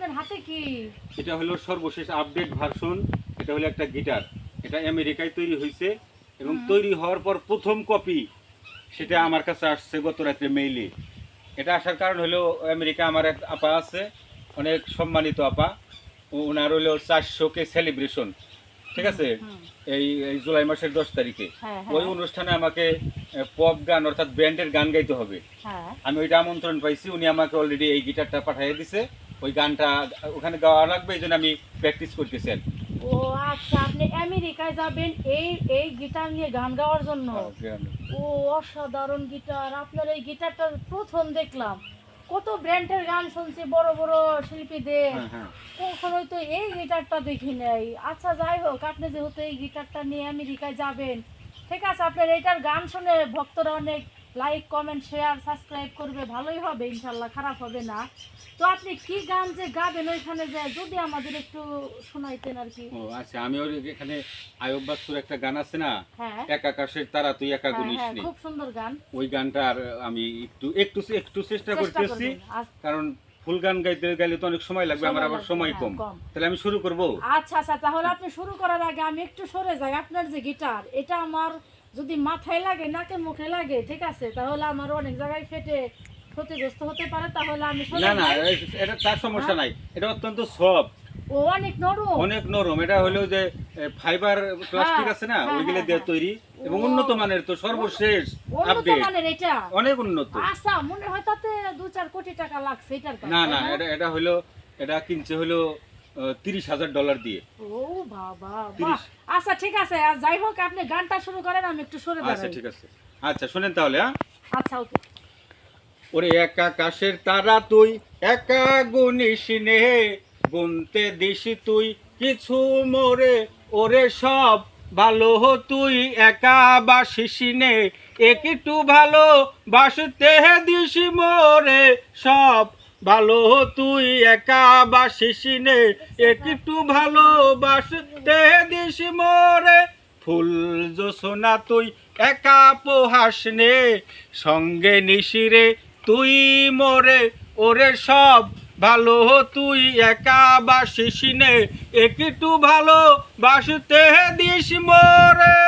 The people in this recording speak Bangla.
আপনার হাতে কি? এটা হলো সর্বশেষ আপডেট ভার্সন। এটা হলো একটা গিটার। এটা আমেরিকায় তৈরি হয়েছে এবং তৈরি হওয়ার পর প্রথম কপি সেটা আমার কাছে আসছে গত রাত্রে মেইলে। এটা আসার কারণ হলো আমেরিকা আমার এক আপা আছে, অনেক সম্মানিত আপা। ওনার হলো 400কে সেলিব্রেশন, ঠিক আছে, এই এই জুলাই মাসের 10 তারিখে। হ্যাঁ, ওই হ্যাঁ, অনুষ্ঠানে আমাকে পপ গান অর্থাৎ ব্যান্ডের গান গাইতে হবে। হ্যাঁ। আমি ওইটা আমন্ত্রণ পাইছি, উনি আমাকে অলরেডি এই গিটারটা পাঠিয়ে দিছে। ওই গানটা ওখানে গাওয়া লাগবে, এই জন্য আমি প্র্যাকটিস করতেছি আর কি। ও আচ্ছা, আপনি আমেরিকায় যাবেন এই এই গিটার নিয়ে গান গাওয়ার জন্য? ও অসাধারণ গিটার! আপনার এই গিটারটা প্রথম দেখলাম। কত ব্র্যান্ডের গান শুনছি, বড় বড় শিল্পীদের, হ্যাঁ, হ্যাঁ। কখনোই তো এই গিটারটা দেখি নাই। আচ্ছা যাই হোক, আপনি যেহেতু এই গিটারটা নিয়ে আমেরিকায় যাবেন, ঠিক আছে, আপনার এইটার গান শুনে ভক্তরা অনেক লাইক কমেন্ট শেয়ার সাবস্ক্রাইব করবে, ভালোই হবে ইনশাল্লাহ, খারাপ হবে না। তো আপনি কি গান যে গাবেন ওইখানে যায় যদি আমাদের একটু শোনাইতেন আর কি। ও আচ্ছা, আমি ওর এখানে আয়ুব বাচ্চুর একটা গান আছে না, হ্যাঁ, এক আকাশের তারা তুই একা হ্যাঁ, গুনিস হ্যাঁ, নি, খুব সুন্দর গান। ওই গানটা আর আমি একটু একটু একটু চেষ্টা চেষ্টা করতেছি। করবেন। কারণ ফুল গান গাইতে গেলে তো অনেক সময় লাগবে, আমার সময় আবার লাগবে, সময় হ্যাঁ, কম। কম। তাহলে আমি শুরু করব। আচ্ছা আচ্ছা, তাহলে আপনি শুরু করার আগে আমি একটু সরে যাই। আপনার যে গিটার, এটা আমার যদি মাথায় লাগে, নাকে মুখে লাগে, ঠিক আছে, তাহলে আমার অনেক জায়গায় ফেটে ক্ষতিগ্রস্ত হতে পারে, তাহলে আমি সরে না না, যাই। এটা তার সমস্যা নাই, এটা অত্যন্ত সফট, ও অনেক নরম। অনেক নরম। এটা হলো যে ফাইবার প্লাস্টিক আছে না, হ্যাঁ, ওইগুলো হ্যাঁ, দিয়ে হ্যাঁ। তৈরি এবং ও, উন্নত মানের, তো সর্বশেষ উন্নত আপডেট, মানের এটা? অনেক উন্নত। আচ্ছা, মনে হয় তাতে 2-4 কোটি টাকা লাগছে এটার দাম, না তাই না, না? এটা এটা হলো, এটা কিনছে হলো $30,000 দিয়ে। ও বাবা, 30। বাহ! আচ্ছা ঠিক আছে, আর যাই হোক, আপনি গানটা শুরু করেন, আমি একটু সরে আচ্ছা দাঁড়াই। ঠিক আছে, আচ্ছা শোনেন তাহলে। হ্যাঁ, আচ্ছা, ওকে। ওরে এক আকাশের তারা তুই একা গুনিস নে, গুনতে দিস তুই কিছু মোরে, ওরে সব ভালো তুই একা বাসিস নে, একটু ভালো বাসতে দিস মোরে, সব ভালো তুই একা বাসিস নে, একটু ভালো বাসতে দিস মোরে, ফুল জোছনা তুই একা পোহাস নে, সঙ্গে নিশিরে তুই মোরে, ওরে সব ভালো তুই একা বাসিস নে, একটু ভালো বাসতে দিস মোরে।